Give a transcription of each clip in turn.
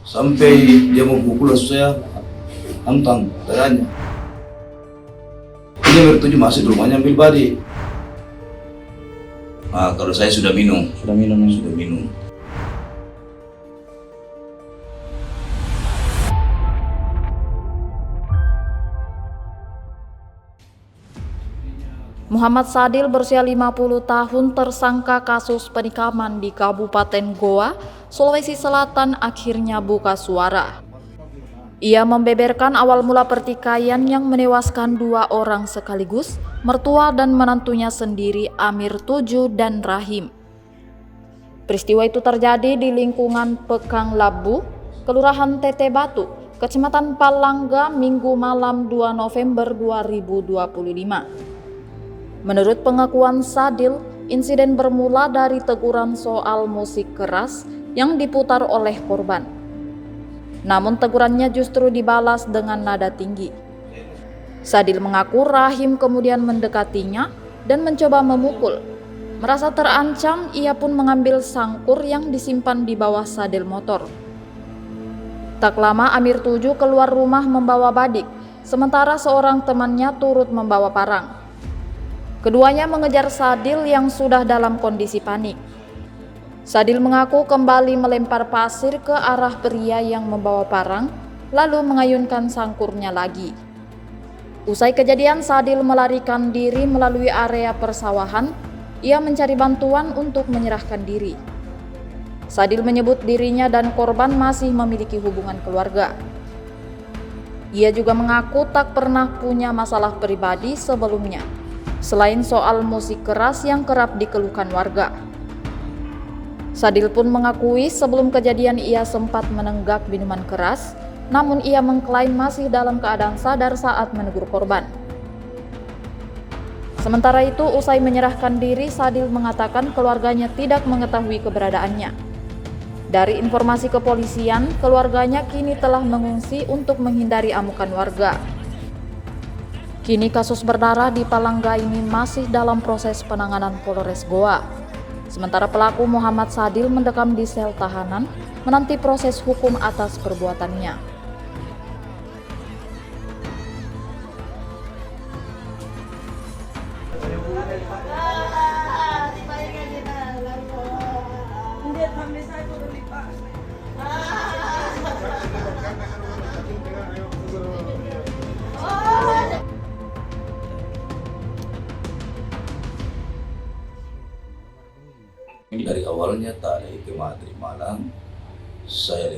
Sampai dia mau pukul langsung saya hantam dadanya. Ini bertujuh masih di rumahnya ambil badi. Nah, kalau saya sudah minum. Sudah minum ya? Sudah minum. Muhammad Sadil berusia 50 tahun tersangka kasus penikaman di Kabupaten Goa, Sulawesi Selatan akhirnya buka suara. Ia membeberkan awal mula pertikaian yang menewaskan 2 orang sekaligus, mertua dan menantunya sendiri Amir Tuju dan Rahim. Peristiwa itu terjadi di lingkungan Pekang Labu, Kelurahan Tete Batu, Kecamatan Palangga, Minggu malam 2 November 2025. Menurut pengakuan Sadil, insiden bermula dari teguran soal musik keras yang diputar oleh korban. Namun tegurannya justru dibalas dengan nada tinggi. Sadil mengaku Rahim kemudian mendekatinya dan mencoba memukul. Merasa terancam, ia pun mengambil sangkur yang disimpan di bawah sadel motor. Tak lama Amir Tuju keluar rumah membawa badik, sementara seorang temannya turut membawa parang. Keduanya mengejar Sadil yang sudah dalam kondisi panik. Sadil mengaku kembali melempar pasir ke arah pria yang membawa parang, lalu mengayunkan sangkurnya lagi. Usai kejadian, Sadil melarikan diri melalui area persawahan. Ia mencari bantuan untuk menyerahkan diri. Sadil menyebut dirinya dan korban masih memiliki hubungan keluarga. Ia juga mengaku tak pernah punya masalah pribadi sebelumnya, selain soal musik keras yang kerap dikeluhkan warga. Sadil pun mengakui sebelum kejadian ia sempat menenggak minuman keras, namun ia mengklaim masih dalam keadaan sadar saat menegur korban. Sementara itu, usai menyerahkan diri, Sadil mengatakan keluarganya tidak mengetahui keberadaannya. Dari informasi kepolisian, keluarganya kini telah mengungsi untuk menghindari amukan warga. Kini kasus berdarah di Palangga ini masih dalam proses penanganan Polres Goa. Sementara pelaku Muhammad Sadil mendekam di sel tahanan menanti proses hukum atas perbuatannya. Dari awalnya tak ada itimat dari Malang. Saya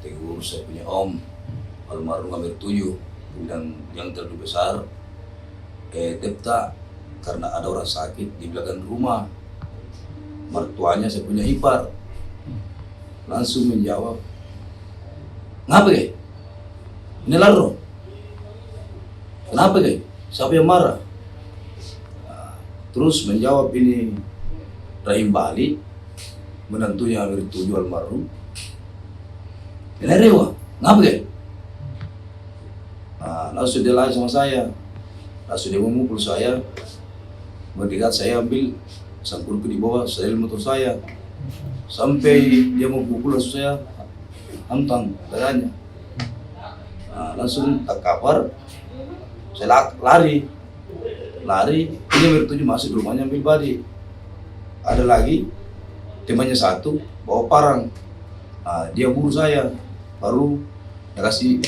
tegur saya punya om almarhum Amir Tuju dan yang terlalu besar. Tepta karena ada orang sakit di belakang rumah. Mertuanya saya punya ipar. Langsung menjawab, "Ngapa gay? Ini laro. Kenapa gay? Siapa yang marah?" Terus menjawab ini Rahim Bali, menantunya Amir Tuju almarhum. Ini rewa, ngapa gay? Langsung dia lari sama saya. Langsung dia memukul saya. Mendekat, saya ambil sangkurku di bawah sadel motor saya. Sampai dia mau pukul langsung saya hantam dadanya. Langsung tak kapar. Saya lari. Ini Amir Tuju masih di rumahnya ambil badi. Ada lagi temannya satu bawa parang. Dia buru saya, baru dia kasih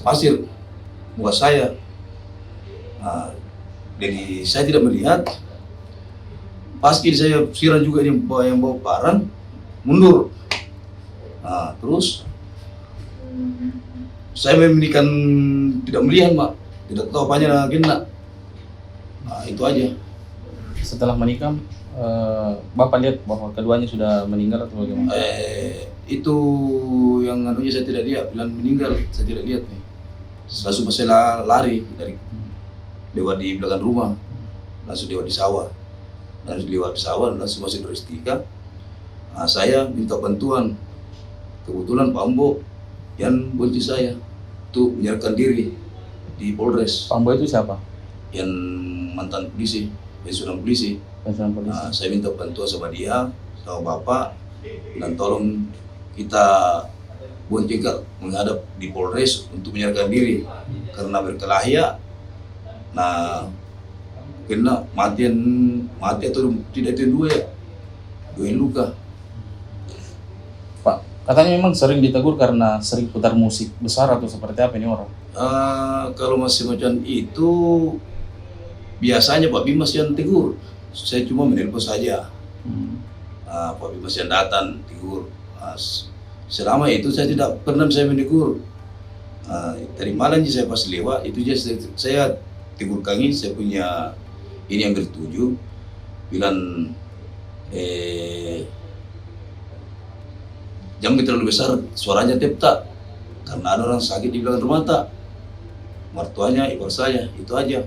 pasir muka saya. Jadi saya tidak melihat. Pasti saya siram juga yang bawa parang mundur. Terus saya memilihkan tidak melihat, Mak. Tidak tahu apanya kena. Itu aja. Setelah menikah, Bapak lihat bahwa keduanya sudah meninggal atau bagaimana? Itu yang anunya saya tidak lihat, bilang meninggal saya tidak lihat nih. Langsung saya lari dari lewat di belakang rumah, langsung lewat di sawah. Langsung masih Doristika. Saya minta bantuan. Kebetulan Pak Ambo yang bunci saya untuk menyerahkan diri di Polres. Pak Ambo itu siapa? Yang mantan polisi, pensiunan polisi. Saya minta bantuan sama dia, sama bapak, Dan tolong kita boncengkan menghadap di Polres untuk menyerahkan diri karena berkelahi ya. Nah, kena mati atau tidak itu dua ya, dua yang luka. Pak, katanya memang sering ditegur karena sering putar musik besar atau seperti apa ini orang? Kalau masih macam itu biasanya Pak Bimas yang tegur, saya cuma menelpon saja. Pak Bimas yang datang tegur. Selama itu saya tidak pernah saya menegur. Tadi malam saya pas lewat itu saya tegur kami, saya punya ini yang bertuju bilang jangan terlalu besar suaranya tepta karena ada orang sakit di belakang rumah tak, mertuanya ipar saya, itu aja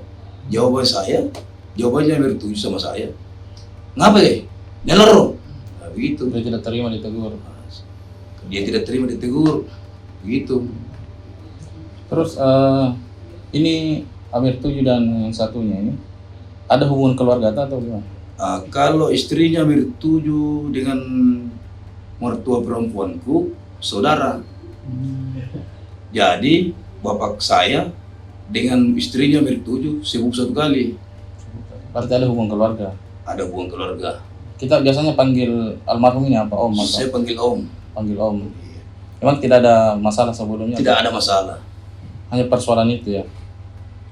jawabannya yang bertuju sama saya. Ngapa ya? Nelor. Nah, begitu. Dia tidak terima ditegur. Dia tidak terima ditegur, begitu. Terus ini Amir 7 dan yang satunya ini ada hubungan keluarga atau gimana? Kalau istrinya Amir 7 dengan mertua perempuanku saudara. Jadi bapak saya dengan istrinya Amir 7 sibuk satu kali. Berarti ada hubungan keluarga. Ada hubungan keluarga. Kita biasanya panggil almarhum ini apa, Om? Atau? Saya panggil Om. Panggil Om. Memang tidak ada masalah sebelumnya? Tidak ada masalah. Hanya persoalan itu ya?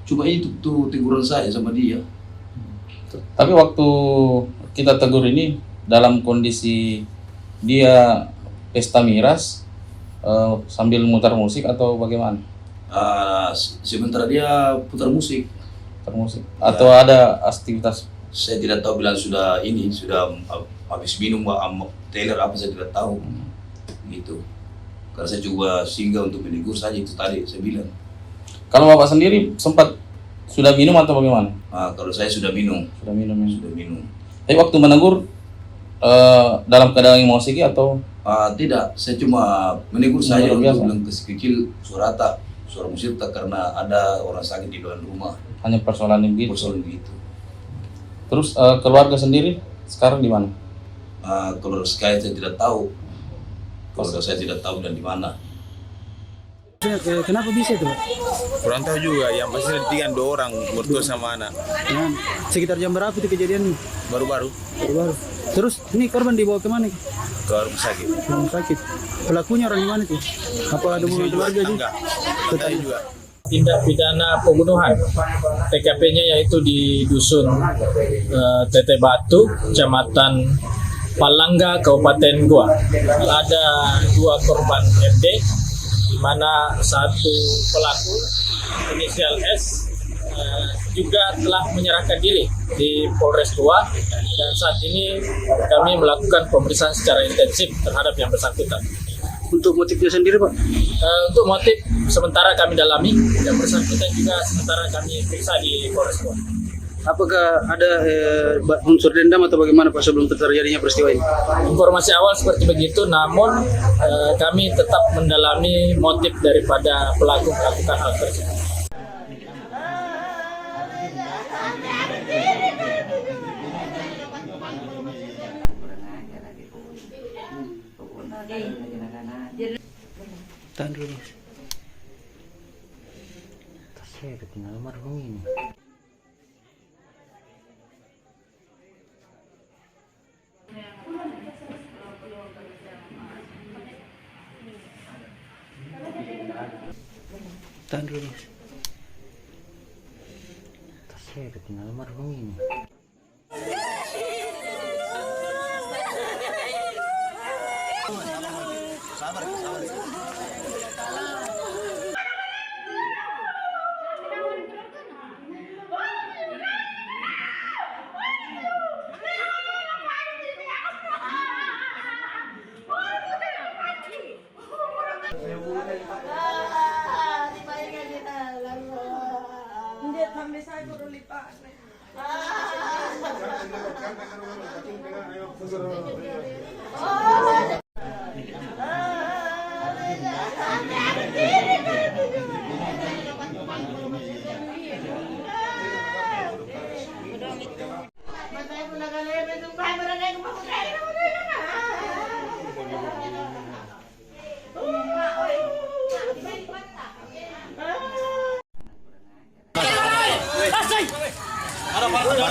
Cuma itu tuh teguran saya sama dia. Tapi waktu kita tegur ini dalam kondisi dia pesta miras sambil mutar musik atau bagaimana? Sementara dia putar musik. Putar musik. Atau ada aktivitas? Saya tidak tahu bilang sudah habis minum Taylor apa saya tidak tahu. Gitu. Karena saya coba singgah untuk menegur saja itu tadi saya bilang. Kalau Bapak sendiri sempat sudah minum atau bagaimana? Kalau saya sudah minum. Sudah minum ya. Sudah minum. Tapi waktu menegur dalam keadaan emosi atau? Tidak, saya cuma menegur saja untuk biasa. bilang kecil suara musik tak karena ada orang sakit di dalam rumah. Hanya persoalan begitu. Persoalan gitu. Terus keluarga sendiri sekarang di mana? Kalau saya tidak tahu. Keluarga saya tidak tahu dan di mana. Kenapa bisa itu, Pak? Kurang tahu juga, yang pasti ditinggal 2 orang, mertua sama anak. Nah, sekitar jam berapa itu kejadian? Baru-baru Baru-baru. Terus ini korban dibawa kemana? ke rumah sakit. Rumah sakit. Pelakunya orang di mana tuh? Apa ada hubungan keluarga sih? Enggak, tetangga juga. Tindak pidana pembunuhan. TKP-nya yaitu di dusun Tete Batu, Kecamatan Palangga, Kabupaten Goa. Ada 2 korban MD, di mana satu pelaku inisial S juga telah menyerahkan diri di Polres Goa, dan saat ini kami melakukan pemeriksaan secara intensif terhadap yang bersangkutan. Untuk motifnya sendiri, Pak? Untuk motif sementara kami dalami, yang bersangkutan juga sementara kami periksa di Polres Goa. Apakah ada unsur dendam atau bagaimana, Pak, sebelum terjadinya peristiwa ini? Informasi awal seperti begitu, namun kami tetap mendalami motif daripada pelaku melakukan hal tersebut. Tahan dulu, Mas. Saya ketinggalan almarhum ini. Tahan dulu, Mas. Saya ketinggalan almarhum ini. Hindi, sampai saya guru lipat.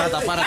Taparat.